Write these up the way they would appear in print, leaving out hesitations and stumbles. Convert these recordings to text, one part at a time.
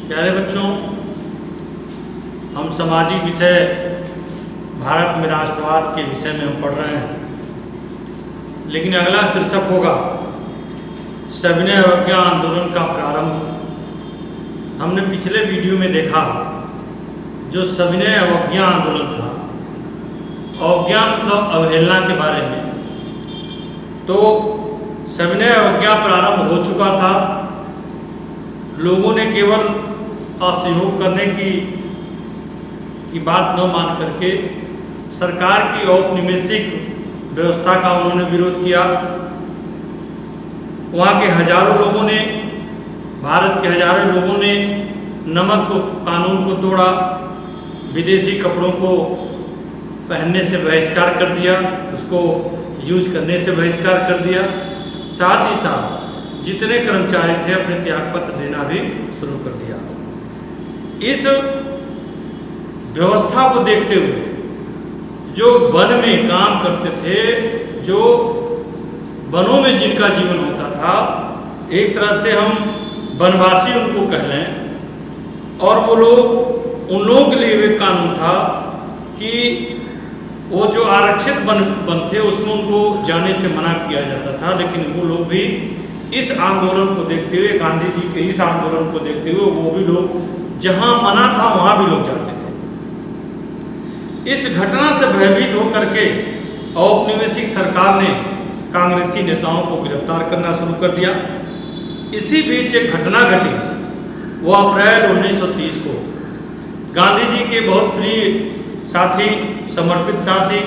प्यारे बच्चों, हम सामाजिक विषय भारत में राष्ट्रवाद के विषय में हम पढ़ रहे हैं, लेकिन अगला शीर्षक होगा सविनय अवज्ञा आंदोलन का प्रारंभ। हमने पिछले वीडियो में देखा जो सविनय अवज्ञा आंदोलन था, अवज्ञा मतलब अवहेलना के बारे में। तो सविनय अवज्ञा प्रारंभ हो चुका था। लोगों ने केवल असहयोग करने की बात न मान करके सरकार की औपनिवेशिक व्यवस्था का उन्होंने विरोध किया। वहाँ के हजारों लोगों ने, भारत के हजारों लोगों ने नमक कानून को तोड़ा, विदेशी कपड़ों को पहनने से बहिष्कार कर दिया, उसको यूज करने से बहिष्कार कर दिया। साथ ही साथ जितने कर्मचारी थे अपने त्याग पत्र देना भी शुरू कर दिया। इस व्यवस्था को देखते हुए जो वन में काम करते थे, जो वनों में जिनका जीवन होता था, एक तरह से हम वनवासी उनको कह लें, और वो लोग, उन लोगों के लिए एक कानून था कि वो जो आरक्षित वन थे उसमें उनको जाने से मना किया जाता था। लेकिन वो लोग भी इस आंदोलन को देखते हुए, गांधी जी के इस आंदोलन को देखते हुए, वो भी लोग जहां मना था वहां भी लोग जाते थे। इस घटना से भयभीत होकर के औपनिवेशिक सरकार ने कांग्रेसी नेताओं को गिरफ्तार करना शुरू कर दिया। इसी बीच एक घटना घटी, वो अप्रैल 1930 को गांधी जी के बहुत प्रिय साथी, समर्पित साथी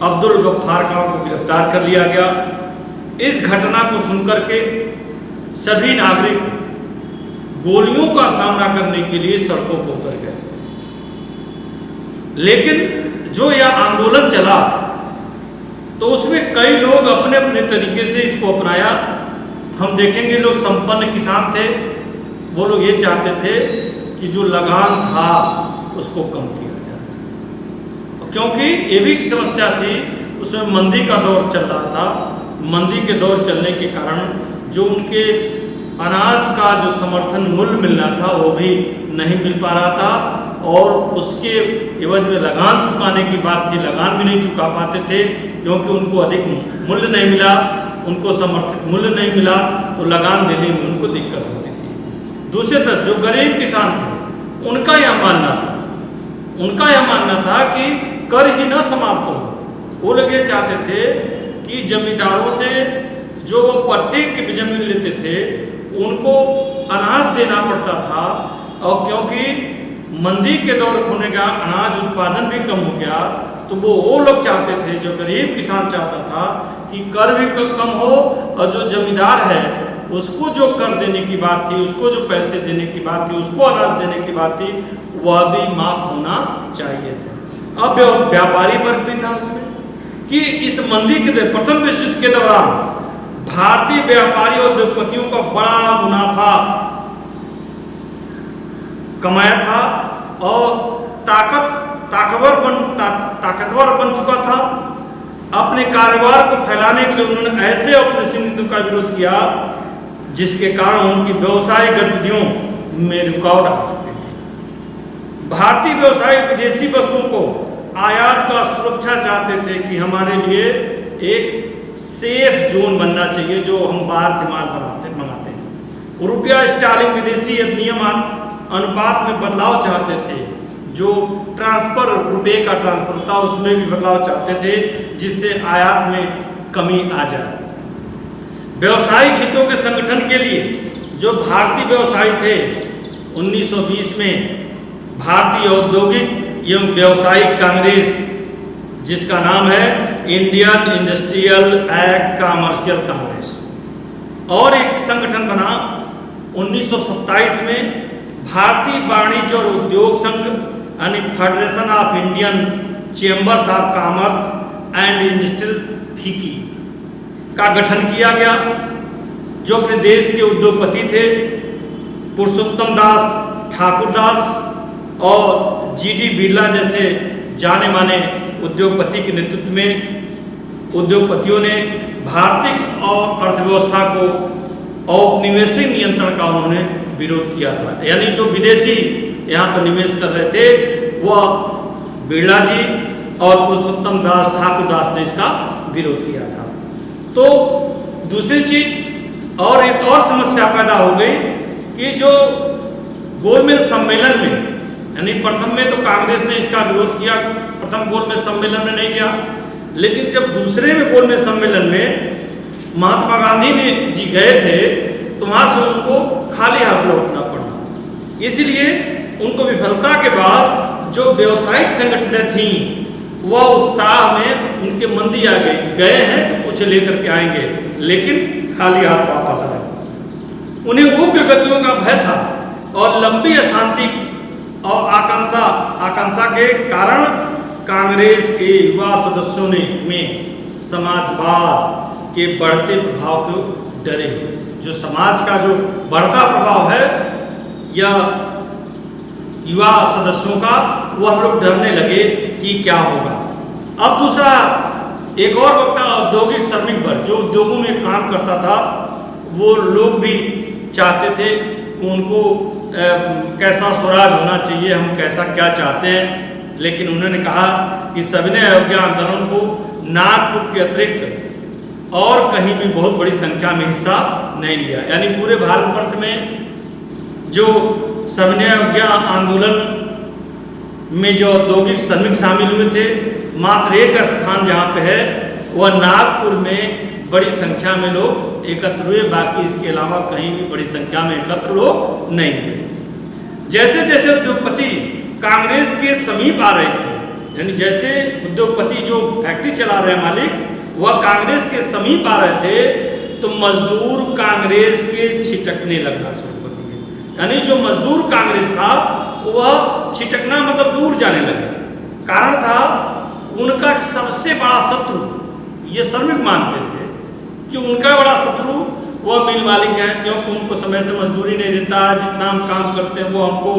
अब्दुल गफ्फार खां को गिरफ्तार कर लिया गया। इस घटना को सुनकर के सभी नागरिक गोलियों का सामना करने के लिए सड़कों पर उतर गए। लेकिन जो यह आंदोलन चला तो उसमें कई लोग अपने अपने तरीके से इसको अपनाया। हम देखेंगे लोग संपन्न किसान थे, वो लोग ये चाहते थे कि जो लगान था उसको कम किया जाए, क्योंकि ये भी एक समस्या थी। उसमें मंदी का दौर चल रहा था। मंदी के दौर चलने के कारण जो उनके अनाज का जो समर्थन मूल्य मिलना था वो भी नहीं मिल पा रहा था, और उसके एवज में लगान चुकाने की बात थी, लगान भी नहीं चुका पाते थे क्योंकि उनको अधिक मूल्य नहीं मिला, उनको समर्थित मूल्य नहीं मिला, तो लगान देने में उनको दिक्कत होती थी। दूसरी तरफ जो गरीब किसान थे उनका यह मानना था कि कर ही न समाप्त हो। वो लोग ये चाहते थे कि जमींदारों से जो वो पट्टे की जमीन लेते थे उनको अनाज देना पड़ता था, और क्योंकि मंदी के दौर होने का अनाज उत्पादन भी कम हो गया, तो वो लोग चाहते थे, जो गरीब किसान चाहता था कि कर भी कम हो, और जो जमींदार है उसको जो कर देने की बात थी, उसको जो पैसे देने की बात थी, उसको अनाज देने की बात थी, वह भी माफ होना चाहिए था। अब व्यापारी वर्ग भी था उसमें कि इस मंदी के प्रथम विश्व युद्ध के दौरान भारतीय व्यापारी और उद्योगपतियों का बड़ा मुनाफा कमाया था और ताकतवर बन चुका था। अपने कारोबार को फैलाने के लिए उन्होंने ऐसे औपनिवेशिक नीतियों का विरोध किया जिसके कारण उनकी व्यवसायिक गतिविधियों में रुकावट आ सकती थी। भारतीय व्यवसायी विदेशी वस्तुओं को आयात का सुरक्षा चाहते थे कि हमारे लिए एक सेफ जोन बनना चाहिए जो हम बाहर से माल मंगाते हैं। रुपया स्टर्लिंग विदेशी अधिनियम अनुपात में बदलाव चाहते थे, जो ट्रांसफर, रुपये का ट्रांसफर था उसमें भी बदलाव चाहते थे जिससे आयात में कमी आ जाए। व्यवसायिक हितों के संगठन के लिए जो भारतीय व्यवसायी थे, 1920 में भारतीय औद्योगिक एवं व्यावसायिक कांग्रेस, जिसका नाम है Indian industrial and commercial Congress, और एक संगठन बना 1927 में भारतीय वाणिज्य और उद्योग संघ यानी federation of Indian chambers of commerce and industrial फीकी का गठन किया गया, जो अपने देश के उद्योगपति थे पुरुषोत्तम दास, ठाकुर दास और जीडी बिरला जैसे जाने माने उद्योगपति के नेतृत्व में उद्योगपतियों ने भारतीय और अर्थव्यवस्था को औपनिवेशिक नियंत्रण का उन्होंने विरोध किया था। यानी जो विदेशी यहाँ पर निवेश कर रहे थे वह बिरला जी और पुरुषोत्तम दास ठाकुर दास ने इसका विरोध किया था। तो दूसरी चीज और एक और समस्या पैदा हो गई कि जो गोलमेज सम्मेलन में, यानी प्रथम में तो कांग्रेस ने इसका विरोध किया, प्रथम गोलमेज सम्मेलन में नहीं किया, लेकिन जब दूसरे में गोलमेज सम्मेलन में महात्मा गांधी ने जी गए थे तो वहां से उनको खाली हाथ लौटना पड़ा। इसलिए उनको विफलता के बाद जो व्यावसायिक संगठनें थीं वह उत्साह में उनके मंदी आ गई, गए हैं तो कुछ लेकर के आएंगे, लेकिन खाली हाथ वापस आए। उन्हें उग्र गतियों का भय था और लंबी अशांति और आकांक्षा के कारण कांग्रेस के युवा सदस्यों ने में समाजवाद के बढ़ते प्रभाव को डरे। जो समाज का जो बढ़ता प्रभाव है या युवा सदस्यों का, वह लोग डरने लगे कि क्या होगा। अब दूसरा एक और वक्ता औद्योगिक श्रमिक वर्ग जो उद्योगों में काम करता था, वो लोग भी चाहते थे कि उनको कैसा स्वराज होना चाहिए, हम कैसा क्या चाहते हैं। लेकिन उन्होंने कहा कि सविनय अवज्ञा आंदोलन को नागपुर के अतिरिक्त और कहीं भी बहुत बड़ी संख्या में हिस्सा नहीं लिया। यानी पूरे भारतवर्ष में जो सविनय अवज्ञा आंदोलन में जो औद्योगिक श्रमिक शामिल हुए थे, मात्र एक स्थान जहाँ पे है वह नागपुर में बड़ी संख्या में लोग एकत्र हुए, बाकी इसके अलावा कहीं भी बड़ी संख्या में एकत्र लोग नहीं हुए। जैसे जैसे उद्योगपति कांग्रेस के समीप आ रहे थे, यानी जैसे उद्योगपति जो फैक्ट्री चला रहे मालिक वह कांग्रेस के समीप आ रहे थे, तो मजदूर कांग्रेस के छिटकने लगना शुरू कर दिए। यानी जो मजदूर कांग्रेस था वह छिटकना मतलब दूर जाने लगे। कारण था उनका सबसे बड़ा शत्रु, ये श्रमिक मानते थे कि उनका बड़ा शत्रु वह मिल मालिक है, क्योंकि उनको समय से मजदूरी नहीं देता है, जितना हम काम करते हैं वो हमको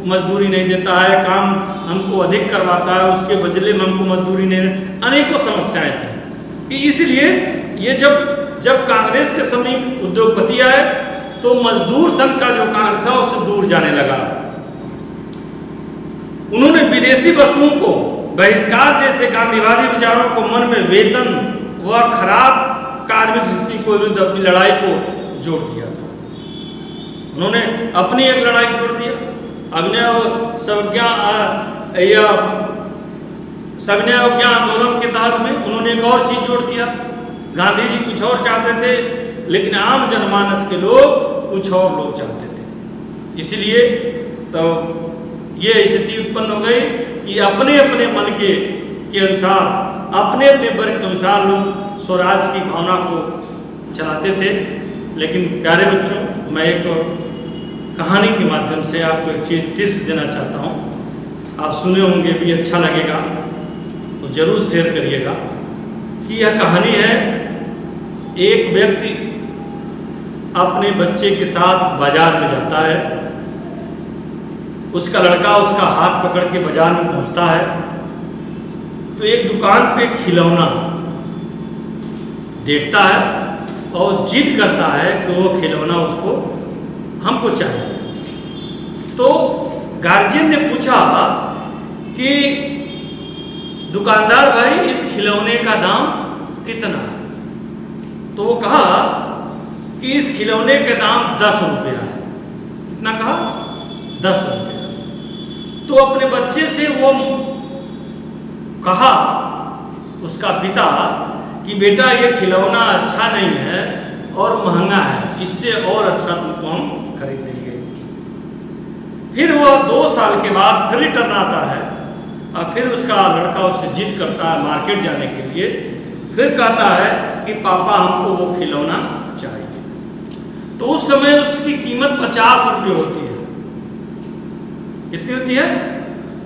मजदूरी नहीं देता है, काम हमको अधिक करवाता है, उसके बदले में हमको मजदूरी नहीं देता। अनेकों समस्याएं थी। इसलिए ये जब कांग्रेस के समीप उद्योगपति आए तो मजदूर संघ का जो कांग्रेस है उससे दूर जाने लगा। उन्होंने विदेशी वस्तुओं को बहिष्कार जैसे गांधीवादी विचारों को मन में वेतन व खराब कार्मिक स्थिति को विरुद्ध अपनी लड़ाई को जोड़ दिया था। उन्होंने अपनी एक लड़ाई जोड़ दिया। सविनय अवज्ञा आंदोलन के तहत में उन्होंने एक और चीज जोड़ दिया। गांधी जी कुछ और चाहते थे, लेकिन आम जनमानस के लोग कुछ और लोग चाहते थे। इसलिए तो ये स्थिति उत्पन्न हो गई कि अपने अपने मन के अनुसार, अपने अपने वर्ग के अनुसार लोग स्वराज की भावना को चलाते थे। लेकिन प्यारे बच्चों, मैं एक कहानी के माध्यम से आपको एक चीज टिप्स देना चाहता हूँ। आप सुने होंगे भी, अच्छा लगेगा तो जरूर शेयर करिएगा। कि यह कहानी है, एक व्यक्ति अपने बच्चे के साथ बाजार में जाता है। उसका लड़का उसका हाथ पकड़ के बाजार में पहुंचता है तो एक दुकान पे खिलौना देखता है और जिद करता है कि वो खिलौना उसको हमको चाहिए। तो गार्जियन ने पूछा कि दुकानदार भाई, इस खिलौने का दाम कितना है? तो वो कहा कि इस खिलौने का दाम 10 रुपया है। कितना कहा? 10 रुपया। तो अपने बच्चे से वो कहा, उसका पिता, कि बेटा ये खिलौना अच्छा नहीं है और महंगा है, इससे और अच्छा तुमको हम खरीद देंगे। फिर वह 2 साल के बाद फिर रिटर्न आता है और फिर उसका लड़का उससे जिद करता है मार्केट जाने के लिए। फिर कहता है कि पापा हमको वो खिलौना चाहिए। तो उस समय उसकी कीमत 50 रुपये होती है। कितनी होती है?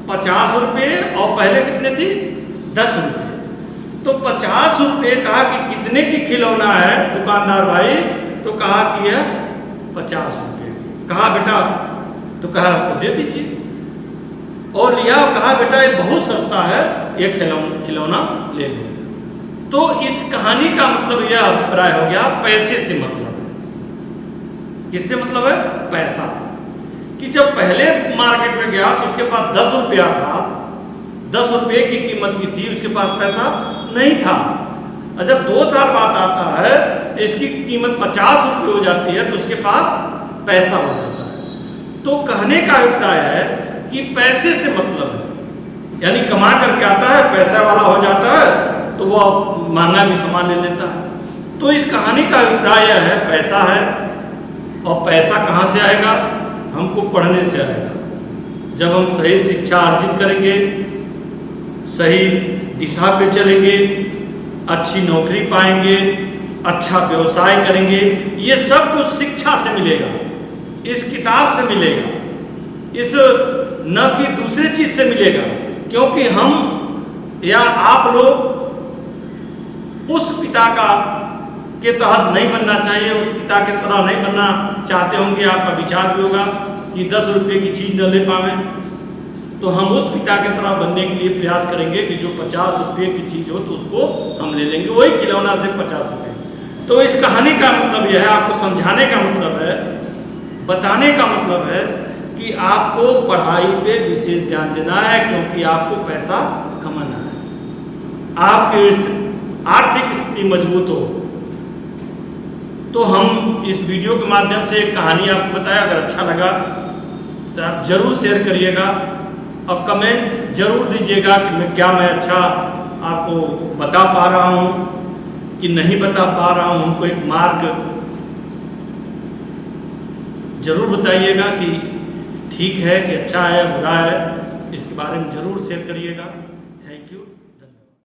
50 रुपये। और पहले कितने थी? 10 रुपये। तो 50 रुपये कहा कि कितने की खिलौना है दुकानदार भाई? तो कहा कि यह 50 रुपये। कहा बेटा, तो कहा आपको दे दीजिए। और लिया और कहा बेटा ये बहुत सस्ता है, ये खिलौना ले लो। तो इस कहानी का मतलब यह अभिप्राय हो गया, पैसे से मतलब है। किससे मतलब है? पैसा। कि जब पहले मार्केट में गया तो उसके पास 10 रुपया था, 10 रुपये की कीमत की थी, उसके पास पैसा नहीं था। और जब 2 साल बाद आता है तो इसकी कीमत 50 रुपये हो जाती है तो उसके पास पैसा हो जाता है। तो कहने का अभिप्राय है कि पैसे से मतलब है, यानी कमा करके आता है, पैसा वाला हो जाता है तो वो महंगा भी सामान ले लेता है। तो इस कहानी का अभिप्राय यह है, पैसा है। और पैसा कहाँ से आएगा? हमको पढ़ने से आएगा। जब हम सही शिक्षा अर्जित करेंगे, सही दिशा पे चलेंगे, अच्छी नौकरी पाएंगे, अच्छा व्यवसाय करेंगे, ये सब कुछ शिक्षा से मिलेगा, इस किताब से मिलेगा, इस न कि दूसरे चीज से मिलेगा। क्योंकि हम या आप लोग उस पिता का के तहत नहीं बनना चाहिए, उस पिता के तरह नहीं बनना चाहते होंगे। आपका विचार भी होगा कि 10 रुपये की चीज़ न ले पावें, तो हम उस पिता के तरह बनने के लिए प्रयास करेंगे कि जो 50 रुपये की चीज़ हो तो उसको हम ले लेंगे, वही खिलौना से 50 रुपये। तो इस कहानी का मतलब यह है, आपको समझाने का मतलब है, बताने का मतलब है कि आपको पढ़ाई पे विशेष ध्यान देना है, क्योंकि आपको पैसा कमाना है। आपकी आर्थिक स्थिति मजबूत हो। तो हम इस वीडियो के माध्यम से एक कहानी आपको बताया। अगर अच्छा लगा तो आप जरूर शेयर करिएगा और कमेंट्स जरूर दीजिएगा कि मैं अच्छा आपको बता पा रहा हूँ कि नहीं बता पा रहा हूँ। हमको एक मार्ग जरूर बताइएगा कि ठीक है कि अच्छा है बुरा है, इसके बारे में जरूर शेयर करिएगा।